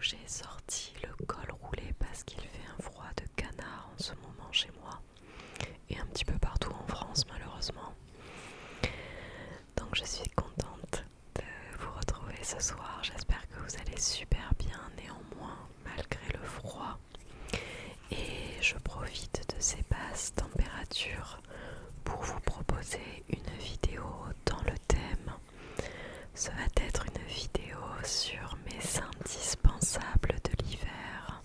j'ai sorti le col roulé parce qu'il fait un froid de canard en ce moment chez moi et un petit peu partout en France malheureusement. Donc je suis contente de vous retrouver ce soir. J'espère que vous allez super bien néanmoins malgré le froid. Et je profite de ces basses températures pour vous proposer une vidéo dans le thème. Ça va être une vidéo sur mes indispensables de l'hiver,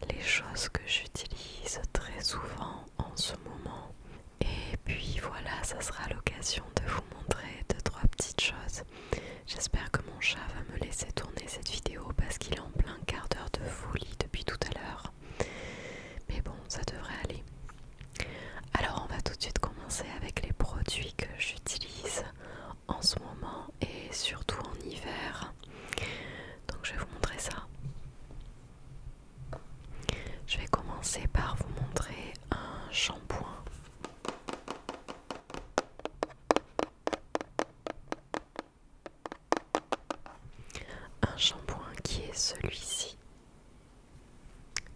les choses que j'utilise très souvent en ce moment. Et puis voilà, ça sera l'occasion de vous montrer 2-3 petites choses. J'espère que mon chat va me laisser tourner cette vidéo parce qu'il est en plein quart d'heure de folie depuis tout à l'heure. Mais bon, ça devrait aller. Alors on va tout de suite commencer avec les produits que j'utilise en ce moment et surtout en hiver. Donc je vais vous montrer ça. Je vais commencer par vous montrer un shampoing. Un shampoing qui est celui-ci.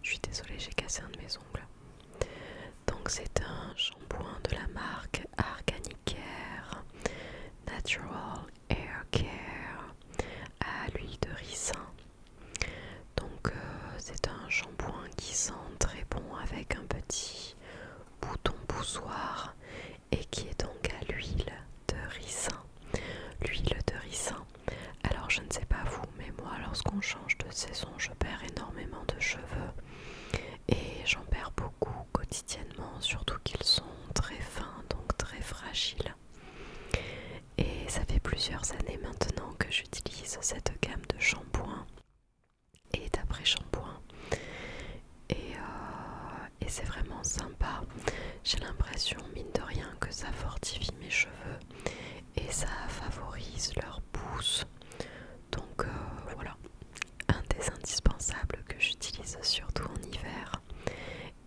Je suis désolée, j'ai cassé un de mes ongles. Donc c'est un shampoing de la marque Arganicare Natural Hair Care à l'huile de ricin. Donc c'est un shampoing qui sent très bon avec un petit bouton poussoir et qui est donc à l'huile de ricin. L'huile de ricin. Alors je ne sais pas vous, mais moi lorsqu'on change de saison je perds énormément de cheveux et j'en perds beaucoup quotidiennement, surtout qu'ils sont très fins, donc très fragiles. Et ça fait plusieurs années maintenant que j'utilise cette gamme de shampoings et d'après-shampoing. Et c'est vraiment sympa. J'ai l'impression, mine de rien, que ça fortifie mes cheveux et ça favorise leur pousse. Donc voilà, un des indispensables que j'utilise surtout en hiver.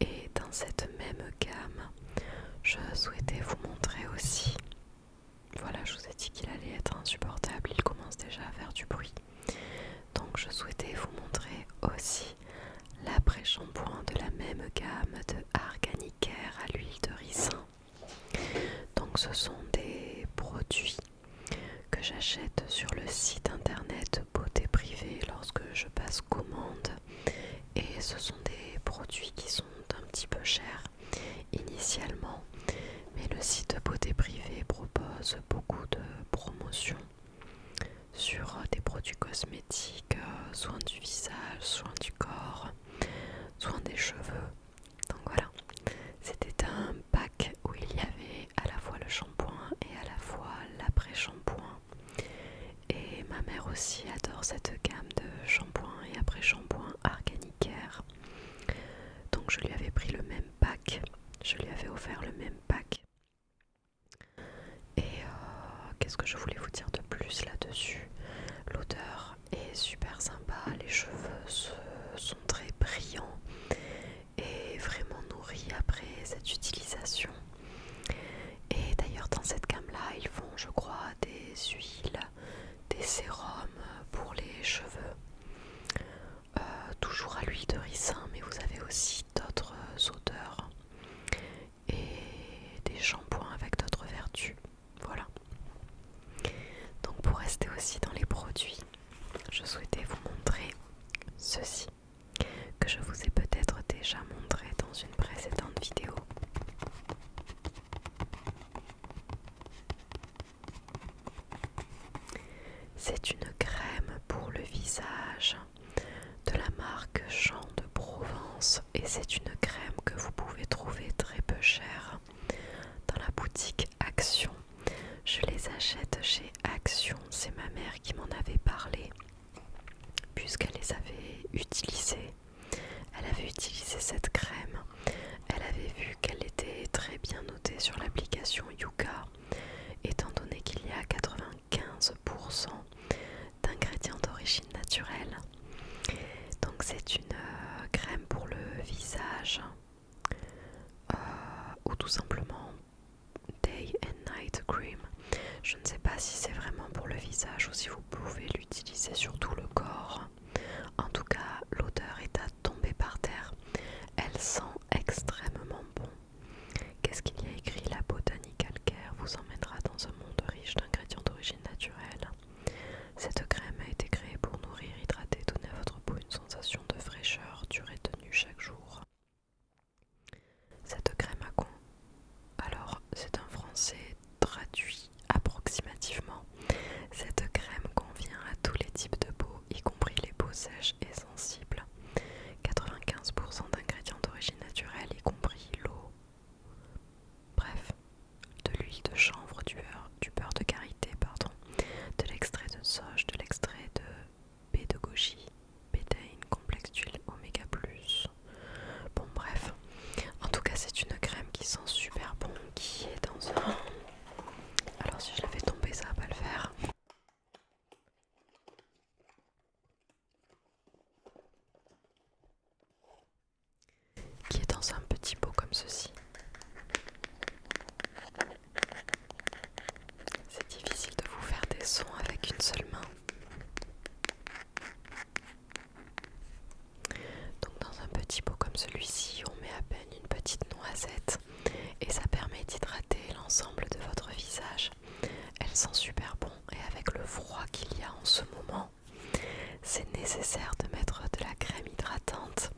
Et dans cette même gamme, je souhaitais vous montrer aussi. Voilà, je vous ai dit qu'il allait être insupportable, il commence déjà à faire du bruit. Donc je souhaitais vous montrer aussi l'après-shampoing de la même gamme de Arganicare à l'huile de ricin. Donc ce sont des produits que j'achète sur le site internet Beauté Privée lorsque je passe commande. Et ce sont des produits qui sont un petit peu chers initialement. Mais le site Beauté Privée propose beaucoup de promotions sur des produits cosmétiques, soins du visage, soins du corps, soins des cheveux. Donc voilà, c'était un pack où il y avait à la fois le shampoing et à la fois l'après-shampoing. Et ma mère aussi adore cette gamme de shampoing et après-shampoing Arganicare. Donc je lui avais pris le même pack, je lui avais offert le même pack. Et qu'est-ce que je voulais vous dire de plus là-dessus? L'odeur est super sympa, les cheveux sont très brillants et vraiment nourris après cette utilisation. Et d'ailleurs dans cette gamme-là, ils font je crois des huiles, des sérums pour les cheveux. Toujours à l'huile de ricin, mais vous avez aussi d'autres odeurs et des shampoings avec d'autres vertus. Voilà. Donc pour rester aussi dans les produits, je souhaitais vous montrer ceci que je vous ai peut-être déjà montré dans une précédente vidéo. C'est une crème pour le visage de la marque Jean de Provence et c'est une crème que vous pouvez trouver très peu chère dans la boutique Action. Je les achète chez Action, c'est ma mère qui m'en avait parlé puisqu'elle les avait utilisées. Elle avait utilisé cette crème, elle avait vu qu'elle était très bien notée sur l'application Yuka étant donné qu'il y a 95% d'ingrédients d'origine naturelle. Donc c'est une crème pour le visage ou tout simplement Day and Night Cream. Je ne sais pas si c'est vraiment pour le visage ou si vous pouvez l'utiliser sur tout le corps. En tout cas seule main. Donc dans un petit pot comme celui-ci, on met à peine une petite noisette et ça permet d'hydrater l'ensemble de votre visage. Elle sent super bon et avec le froid qu'il y a en ce moment, c'est nécessaire de mettre de la crème hydratante.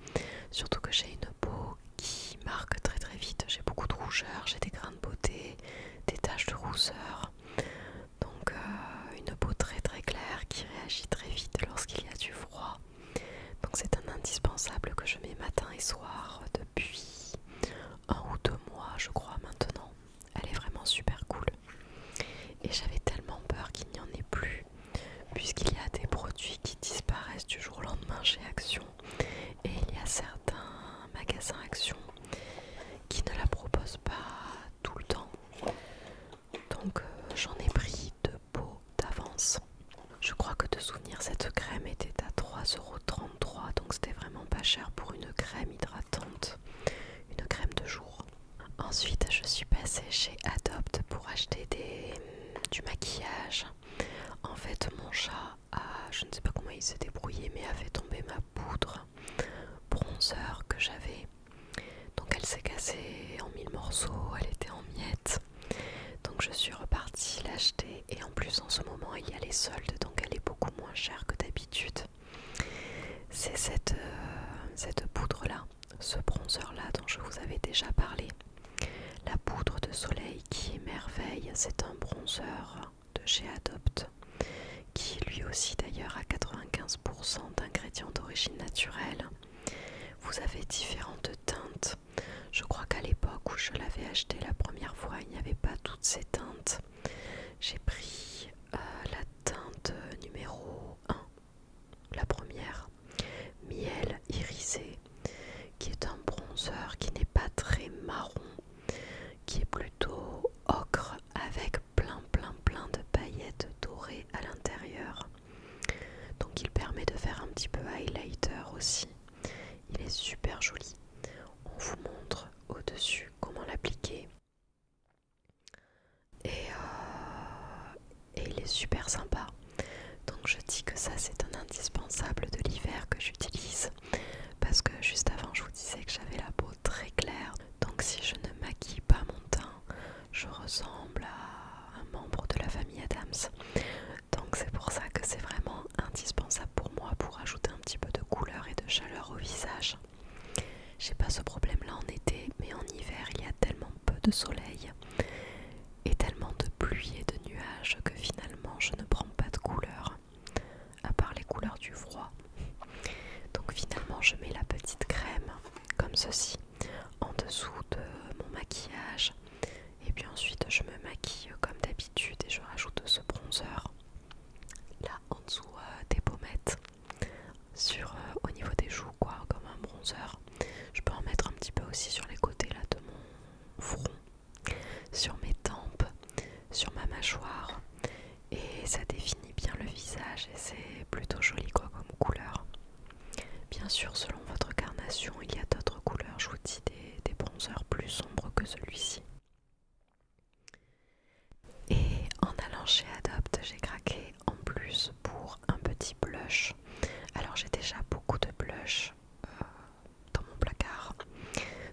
Surtout que j'ai une peau qui marque très très vite. J'ai beaucoup de rougeur, j'ai des grains de beauté, des taches de rousseur. Donc une peau très très claire qui réagit très vite lorsqu'il y a du froid. Donc c'est un indispensable que je mets matin et soir depuis 1 ou 2 mois je crois maintenant. Elle est vraiment super cool. Et j'avais tellement peur qu'il n'y en ait plus, puisqu'il y a des produits qui disparaissent du jour au lendemain chez Action. Et il y a certains magasins Action qui ne la proposent pas tout le temps. Donc j'en ai pris 2 pots d'avance. Je crois que de souvenir cette crème était à 3,33 €, donc c'était vraiment pas cher pour une crème hydratante, une crème de jour. Ensuite je suis passée chez Adopt pour acheter du maquillage. En fait mon chat je ne sais pas comment il s'est débrouillé, mais a fait tomber ma poudre bronzer que j'avais. Donc elle s'est cassée en 1000 morceaux, elle était en miettes. Donc je suis repartie l'acheter et en plus en ce moment il y a les soldes, donc elle est beaucoup moins chère que d'habitude. C'est cette poudre là, ce bronzer là dont je vous avais déjà parlé. La poudre de soleil qui est merveille, c'est un bronzer de chez Adopt qui lui aussi d'ailleurs a 95% d'ingrédients d'origine naturelle. Vous avez différentes teintes. Je crois qu'à l'époque où je l'avais acheté la première fois, il n'y avait pas toutes ces teintes. J'ai pris la teinte numéro 1, la première, miel irisé, qui est un bronzer qui n'est pas très marron, qui est plutôt ocre avec plein de paillettes dorées à l'intérieur. Donc il permet de faire un petit peu highlighter aussi. Il est super joli. On vous montre au-dessus comment l'appliquer. Et il est super sympa. Donc je dis que ça c'est un indispensable de l'hiver que j'utilise. Parce que juste avant je vous disais que j'avais la peau très claire. Donc si je ne maquille pas mon teint, je ressemble à un membre de la famille Adams. Donc c'est pour ça que c'est vraiment indispensable pour moi pour ajouter un petit peu de couleur et de chaleur au visage. J'ai pas ce problème là en été, mais en hiver il y a tellement peu de soleil et tellement de pluie et de nuages que finalement je ne prends pas de couleur, à part les couleurs du froid. Donc finalement je mets la petite crème comme ceci en dessous de mon maquillage et puis ensuite je me maquille comme d'habitude et je rajoute ce bronzer là en dessous des pommettes au niveau des joues quoi, comme un bronzer. Je peux en mettre un petit peu aussi sur les côtés là de mon front, sur mes tempes, sur ma mâchoire et ça définit bien le visage et c'est plutôt joli quoi comme couleur. Bien sûr selon votre carnation il y a d'autres couleurs, je vous dis des bronzers plus sombres que celui-ci. Et en allant chez Adopt j'ai craqué en plus pour un petit blush. Alors j'ai déjà beaucoup de blush dans mon placard.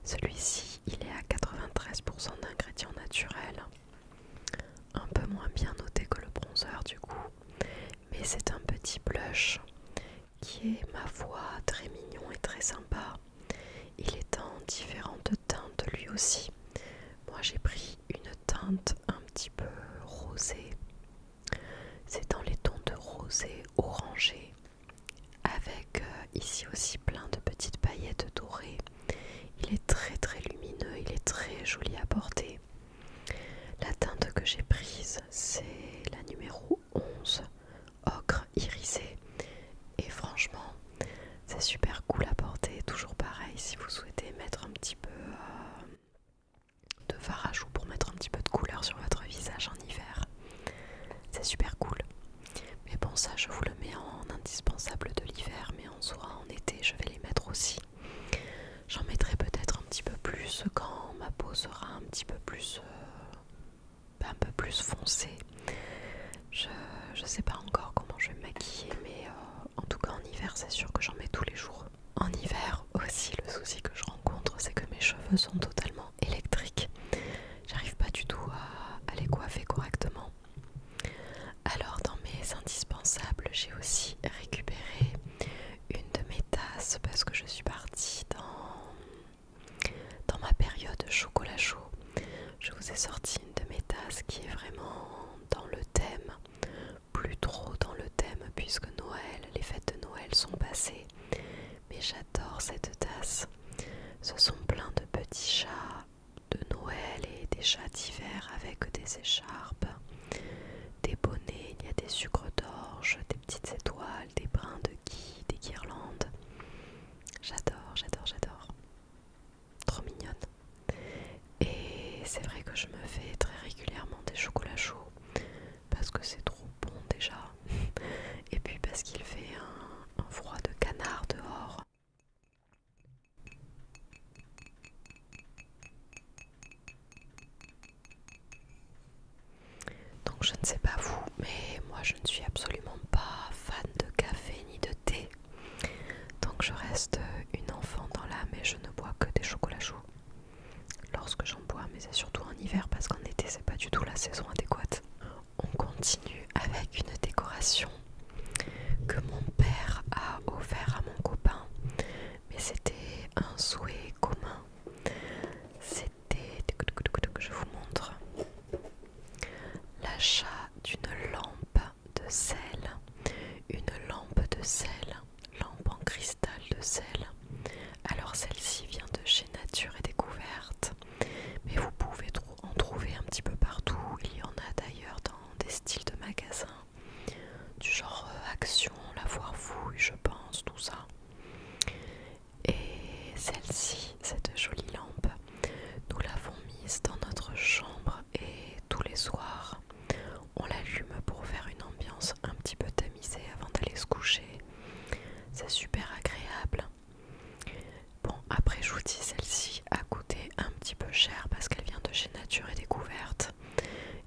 Celui-ci il est à 93% d'ingrédients naturels, un peu moins bien noté que le bronzer du coup, mais c'est un petit blush qui est ma foi très mignon et très sympa. Il est en différentes teintes lui aussi. Moi j'ai pris une teinte un petit peu rosée, c'est dans les tons de rosé orangé avec ici aussi plein de petites paillettes dorées. Il est très lumineux, il est très joli à porter. La teinte que j'ai prise c'est la numéro 11, ocre irisé, et franchement c'est super cool à porter. Toujours pareil, si vous souhaitez mettre un petit peu de fard à joues pour mettre un petit peu de couleur sur votre visage en hiver, c'est super cool. Mais bon, ça je vous le mets en indispensable de l'hiver, mais en soi en été je vais les mettre aussi. J'en mettrai peut-être un petit peu plus quand ma peau sera un petit peu plus foncée. Je sais pas encore c'est sûr que j'en mets tous les jours. En hiver aussi, le souci que je rencontre, c'est que mes cheveux sont totalement électriques. J'arrive pas du tout à les coiffer correctement. Alors dans mes indispensables, j'ai aussi récupéré une de mes tasses parce que je suis partie dans ma période chocolat chaud. Je vous ai sorti une de mes tasses qui est vraiment dans le thème, plus trop dans le thème puisque Noël, les fêtes de Noël sont passées. Mais j'adore cette tasse. Ce sont plein de petits chats de Noël et des chats d'hiver avec des écharpes, des bonnets, il y a des sucres d'orge, des petites étoiles, des brins de gui, des guirlandes. J'adore, j'adore, j'adore. Trop mignonne. Et c'est vrai que je me fais très régulièrement des chocolats chauds parce que c'est trop bon déjà. Et puis parce qu'il fait un froid de canard dehors. Donc je ne sais pas vous, mais moi je ne suis absolument pas fan de café ni de thé. Donc je reste une enfant dans l'âme et je ne bois que des chocolats chauds. Lorsque j'en bois, mais c'est surtout en hiver parce qu'en été c'est pas du tout la saison adéquate. On continue avec une décoration que mon père a offert à mon copain, mais c'était un souhait commun. C'était, je vous montre, l'achat d'une lampe de sel, une lampe de sel, lampe en cristal de sel. Alors celle-ci vient de chez Nature et Découverte, mais vous pouvez en trouver un petit peu partout. Il y en a d'ailleurs dans des styles de magasins du genre Action, La Foire Fouille, je pense, tout ça. Et celle-ci, cette jolie lampe, nous l'avons mise dans notre chambre et tous les soirs, on l'allume pour faire une ambiance un petit peu tamisée avant d'aller se coucher. C'est super agréable. Bon, après je vous dis, celle-ci a coûté un petit peu cher parce qu'elle vient de chez Nature et Découverte.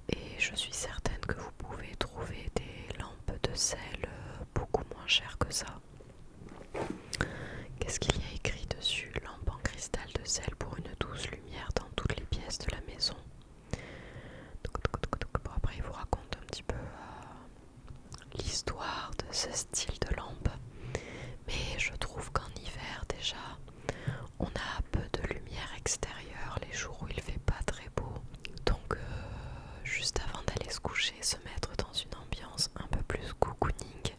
Et je suis certaine que vous pouvez trouver des lampes de sel beaucoup moins chères que ça. Qu'est-ce qu'il y a écrit dessus? Lampe en cristal de sel pour une douce lumière dans toutes les pièces de la maison. Bon, après il vous raconte un petit peu l'histoire de ce style de lampe. Mais je trouve qu'en hiver déjà, on a peu de lumière extérieure les jours où il fait pas très beau. Donc juste avant d'aller se coucher, se mettre dans une ambiance un peu plus cocooning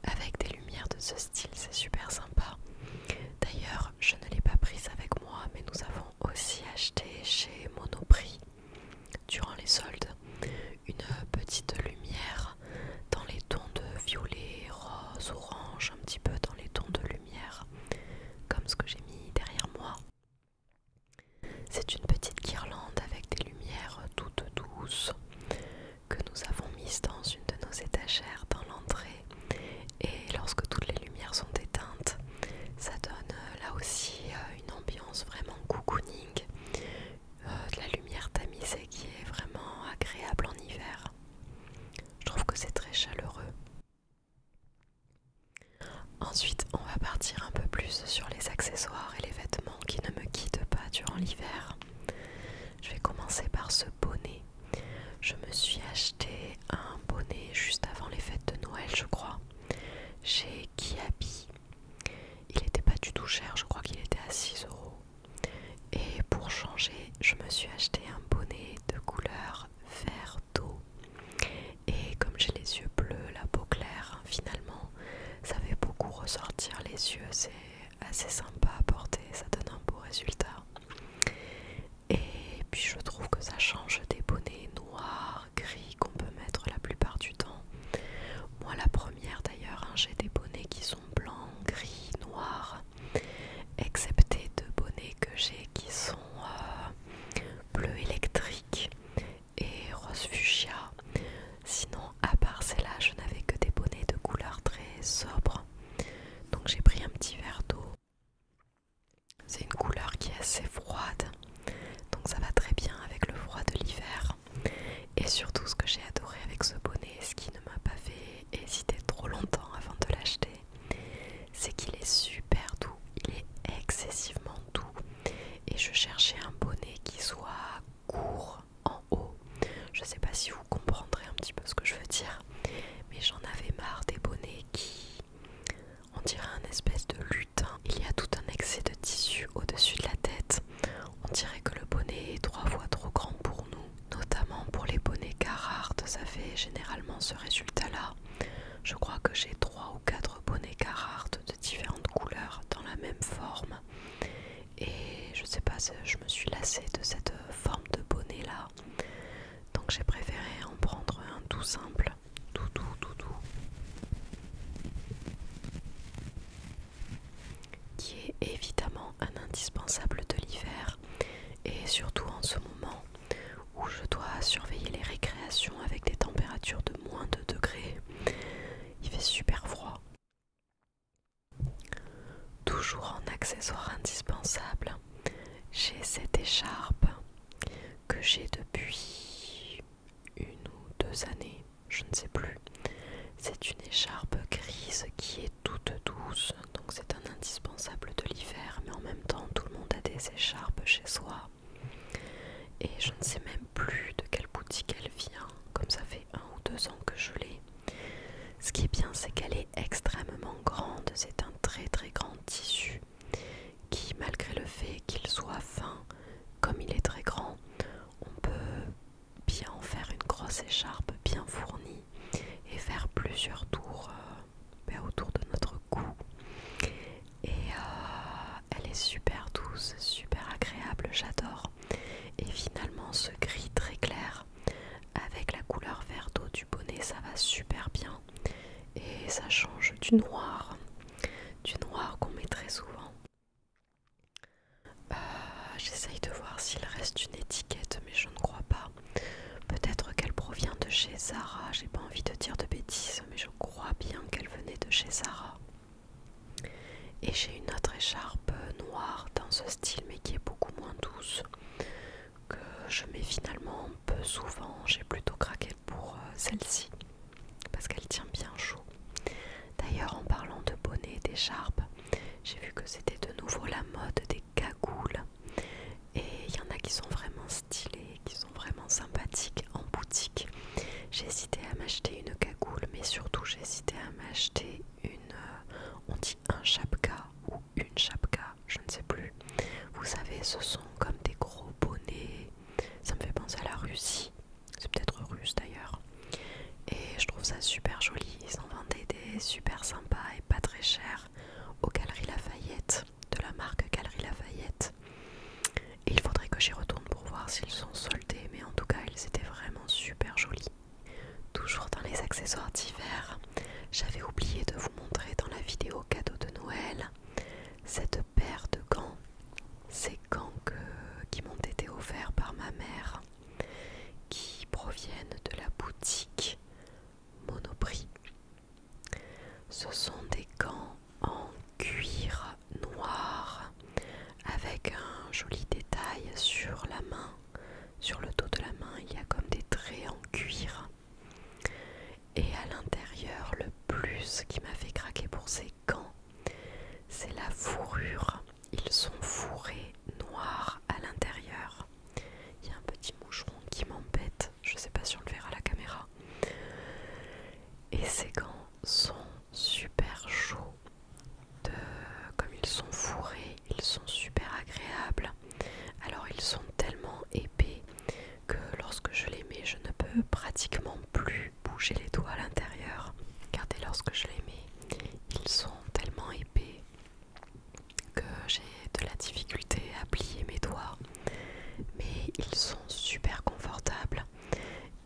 avec des lumières de ce style, c'est super sympa. D'ailleurs, je ne l'ai pas prise avec moi, mais nous avons aussi acheté chez Monoprix durant les soldes une petite lumière dans les tons de violet, rose, orange, un petit peu dans les tons de lumière, comme ce que j'ai mis derrière moi. C'est une petite guirlande avec des lumières toutes douces que nous avons mises dans une de nos étagères dans l'entrée. Et lorsque toutes les lumières sont éteintes, ça donne là aussi une ambiance vraiment cocooning, de la lumière tamisée qui est vraiment agréable en hiver. Je trouve que c'est très chaleureux. Ensuite, on va partir un peu plus sur les accessoires et les vêtements qui ne me quittent pas durant l'hiver. Je vais commencer par ce bonnet. Je me suis acheté un bonnet juste avant les fêtes de Noël, je crois, chez Kiabi. Il n'était pas du tout cher, je crois qu'il était à 6 €. Et pour changer, je me suis acheté un bonnet de couleur vert d'eau. Et comme j'ai les yeux bleus, la peau claire, finalement, ça fait beaucoup ressortir les yeux. C'est assez sympa à porter, ça donne un beau résultat. Et puis je trouve que ça change des bonnets noirs, gris qu'on peut mettre la plupart du temps. Moi la première d'ailleurs, j'ai des bonnets qui sont blancs, gris, noirs, excepté deux bonnets que j'ai qui sont bleu électrique et rose fuchsia. Sinon à part celle-là, je n'avais que des bonnets de couleur très sobre. Donc j'ai pris un petit verre d'eau. C'est une couleur qui est assez froide, donc ça va très bien avec le froid de l'hiver. Et surtout ce que j'ai adoré avec ce bonnet, ce qui ne m'a pas fait hésiter trop longtemps avant de l'acheter, j'ai 3 ou 4 bonnets Carhartt de différentes couleurs dans la même forme. Et je sais pas, je me suis lassée de cette forme de bonnet là. Donc j'ai préféré en prendre un tout simple, tout doux, qui est évidemment un indispensable de l'hiver et surtout en ce moment où je dois surveiller les récréations avec des températures de moins de degrés. Il fait super froid. Toujours en accessoire indispensable, j'ai cette écharpe que j'ai depuis 1 ou 2 années, je ne sais plus. C'est une écharpe grise qui est toute douce, donc c'est un indispensable de l'hiver, mais en même temps tout le monde a des écharpes chez soi. Et je ne sais même plus de quelle boutique elle vient, comme ça fait 1 ou 2 ans que je l'ai. Ce qui est bien, c'est qu'elle est extrêmement grande, c'est un très très grand tissu qui, malgré le fait qu'il soit fin, comme il est très grand, on peut bien en faire une grosse écharpe bien fournie et faire plusieurs tours autour de notre cou. Et elle est super douce, super agréable, j'adore. Et finalement ce gris très clair avec la couleur vert d'eau du bonnet, ça va super bien. Et ça change du noir qu'on met très souvent. J'essaye de voir s'il reste une étiquette, mais je ne crois pas. Peut-être qu'elle provient de chez Zara, j'ai pas envie de dire de bêtises, mais je crois bien qu'elle venait de chez Zara. Et j'ai une autre écharpe noire dans ce style, mais qui est beaucoup moins douce, que je mets finalement peu souvent. J'ai plutôt craqué pour celle-ci, parce qu'elle tient bien chaud. D'ailleurs, en parlant de bonnet et d'écharpe, j'ai vu que c'était de nouveau la mode des cagoules. Et il y en a qui sont vraiment stylées, qui sont vraiment sympathiques en boutique. J'ai hésité à m'acheter une cagoule, mais surtout j'ai hésité à m'acheter on dit un chapka ou une chapka, je ne sais plus. Vous savez, ce sont comme des gros bonnets, ça me fait penser à la Russie, c'est peut-être russe d'ailleurs. Et je trouve ça super joli, ils en vendaient des super sympas et pas très chers aux Galeries Lafayette, de la marque Galeries Lafayette. Et il faudrait que j'y retourne pour voir s'ils sont soldés, mais en tout cas ils étaient vraiment super jolis. Toujours dans les accessoires d'hiver, j'avais oublié de vous montrer dans la vidéo cadeau de Noël cette paire de gants. Ces gants qui m'ont été offerts par ma mère, qui proviennent de la boutique Monoprix. Ce sont des gants en cuir noir avec un joli détail sur la main. Sur le dos de la main, il y a comme des traits en cuir. Et à l'intérieur, le plus qui m'a fait craquer pour ces gants, c'est la fourrure. Ils sont fourrés noirs à l'intérieur. Il y a un petit moucheron qui m'embête. Je sais pas si on le verra à la caméra. Et ces gants sont super chauds. Comme ils sont fourrés, ils sont super agréables. Alors ils sont tellement épais que lorsque je les mets, je ne peux pratiquement plus bouger les doigts à l'intérieur. Regardez, lorsque je les mets, ils sont tellement épais que j'ai de la difficulté à plier mes doigts. Mais ils sont super confortables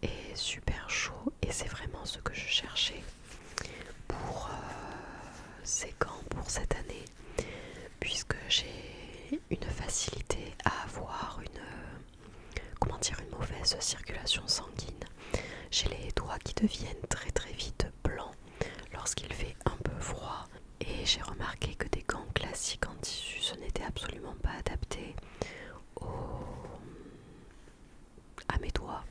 et super chauds, et c'est vraiment ce que je cherchais pour ces gants pour cette année, puisque j'ai une facilité à avoir une mauvaise circulation sanguine. J'ai les doigts qui deviennent très très vite blancs lorsqu'il fait un peu froid, et j'ai remarqué que des gants classiques en tissu, ce n'était absolument pas adapté à mes doigts,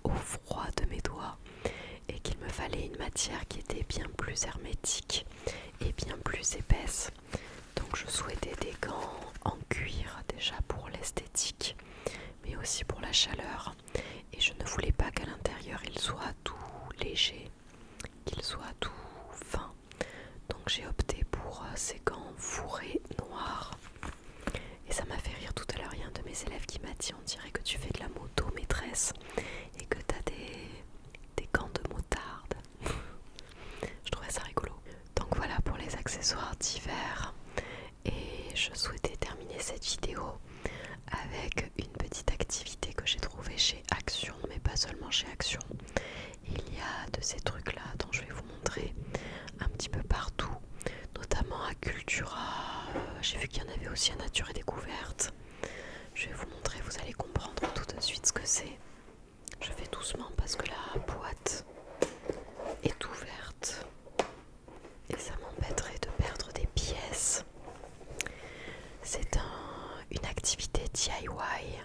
au froid de mes doigts, et qu'il me fallait une matière qui était bien plus hermétique et bien plus épaisse. Donc je souhaitais des gants en cuir, déjà pour l'esthétique, mais aussi pour la chaleur. Et je ne voulais pas qu'à l'intérieur il soit tout léger, qu'il soit tout fin. Donc j'ai opté pour ces gants fourrés noirs. Et ça m'a fait rire tout à l'heure, il y a un de mes élèves qui m'a dit: on dirait que tu fais de la moto, maîtresse, et que tu as des gants de motarde. Je trouvais ça accessoires d'hiver et je souhaitais terminer cette vidéo avec une petite activité que j'ai trouvée chez Action, mais pas seulement chez Action. Il y a de ces trucs là dont je vais vous montrer un petit peu partout, notamment à Cultura. J'ai vu qu'il y en avait aussi à Nature et Découverte. Je vais vous montrer, vous allez comprendre tout de suite ce que c'est. Je fais doucement parce que la boîte est ouverte et ça m'embêterait de perdre des pièces. C'est une activité DIY.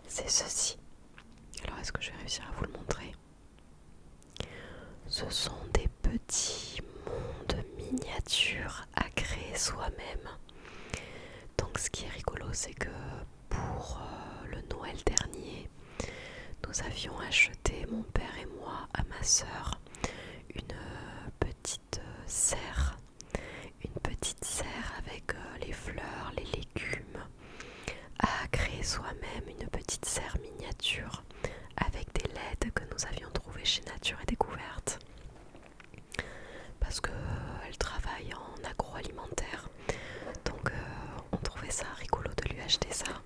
C'est ceci. Alors est-ce que je vais réussir à vous le montrer? Ce sont des petits mondes miniatures à créer soi-même. Donc ce qui est rigolo, c'est que pour le Noël dernier, nous avions acheté, mon père et moi, à ma sœur, une petite serre. Une petite serre avec les fleurs, les légumes, à créer soi-même une petite serre miniature avec des LED que nous avions trouvées chez Nature et Découverte. Parce qu'elle travaille en agroalimentaire, donc on trouvait ça rigolo de lui acheter ça.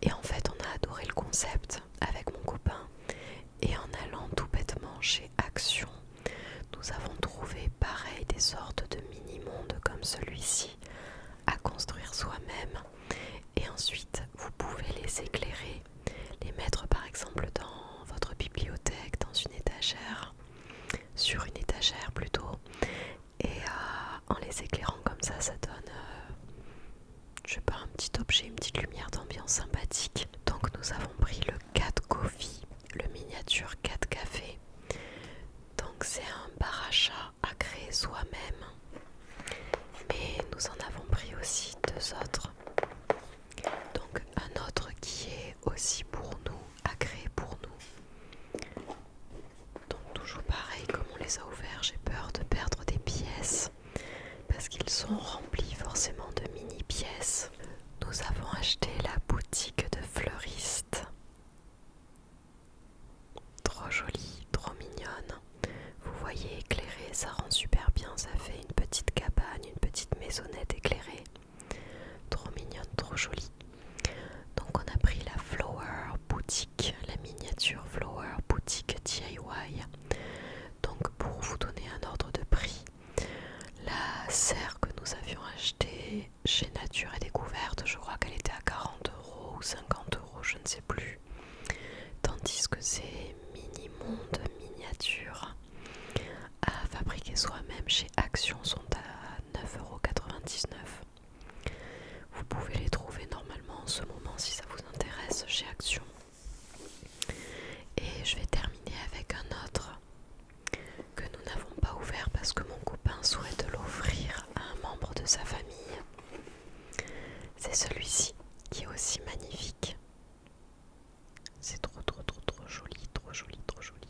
Et en fait on a adoré le concept avec mon copain, et en allant tout bêtement chez Action, nous avons trouvé pareil des sortes de mini-mondes comme celui-ci à construire soi-même, et ensuite vous pouvez les éclairer, les mettre par exemple dans votre bibliothèque, dans une étagère, sur une étagère plutôt, et en les éclairant comme ça, ça donne je sais pas, un petit objet, une petite lumière d'ambiance sympathique. Donc nous avons pris le Cat Coffee, le miniature Cat Café. Donc c'est un bar à chat à créer soi-même, mais nous en avons pris aussi deux autres. Donc un autre qui est aussi pour nous, à créer pour nous. Donc toujours pareil, comme on les a ouverts, j'ai peur de perdre des pièces parce qu'ils sont remplis forcément de mini pièces. Nous avons acheté la boutique de fleuriste. Trop jolie, trop mignonne. Vous voyez, éclairé, ça rend super bien. Ça fait une petite cabane, une petite maisonnette éclairée. Trop mignonne, trop jolie. Donc on a pris la Flower Boutique, la miniature Flower Boutique DIY. Donc pour vous donner un ordre de prix, la serre que nous avions achetée chez Nature et Découverte, je crois qu'elle était à 40 € ou 50 € je ne sais plus. Tandis que ces mini-mondes miniatures à fabriquer soi-même chez Action sont à 9,99 €. Vous pouvez les trouver normalement en ce moment si ça vous intéresse chez Action. Et je vais terminer avec un autre que nous n'avons pas ouvert parce que mon copain souhaite l'offrir à un membre de sa famille. C'est celui-ci qui est aussi magnifique. C'est trop joli, trop joli, trop joli.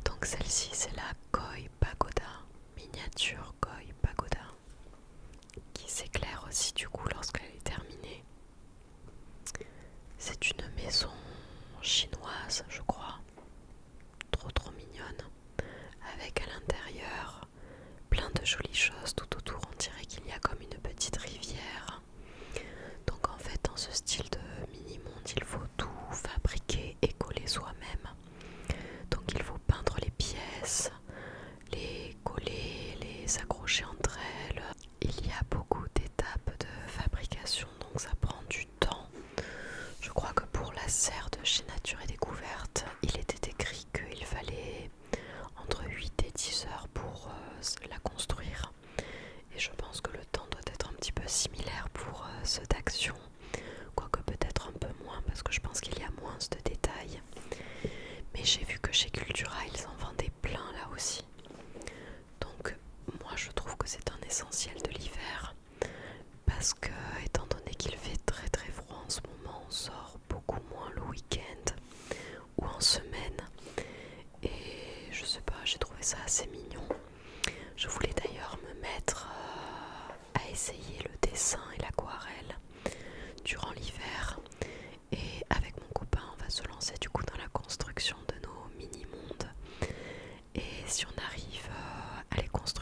Donc celle-ci c'est la Koi Pagoda, miniature Koi Pagoda, qui s'éclaire aussi du coup lorsqu'elle est terminée. C'est une maison chinoise je crois, trop mignonne, avec à l'intérieur plein de jolies choses tout autour. On dirait qu'il y a comme une petite rivière. Donc en fait dans ce style de mini-monde il faut tout fabriquer et coller soi-même. Donc il faut peindre les pièces, les coller, les accrocher entre elles. Il y a beaucoup d'étapes de fabrication, donc ça prend du temps. Je crois que pour la serre de chez Nature et Découverte, il était écrit qu'il fallait entre 8 et 10 heures pour la construire. Et je pense que le temps doit être un petit peu similaire pour ceux d'Action, quoique peut-être un peu moins parce que je pense qu'il y a moins de détails. Mais j'ai vu que chez Cultura ils en vendaient plein là aussi. Donc moi je trouve que c'est un essentiel de l'hiver, parce que étant donné qu'il fait très froid en ce moment, on sort beaucoup moins le week-end ou en semaine. Et je sais pas, j'ai trouvé ça assez mignon. Je voulais d'ailleurs me mettre à essayer le dessin et l'aquarelle durant l'hiver. Et avec mon copain, on va se lancer du coup dans la construction de nos mini-mondes. Et si on arrive à les construire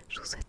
Je vous souhaite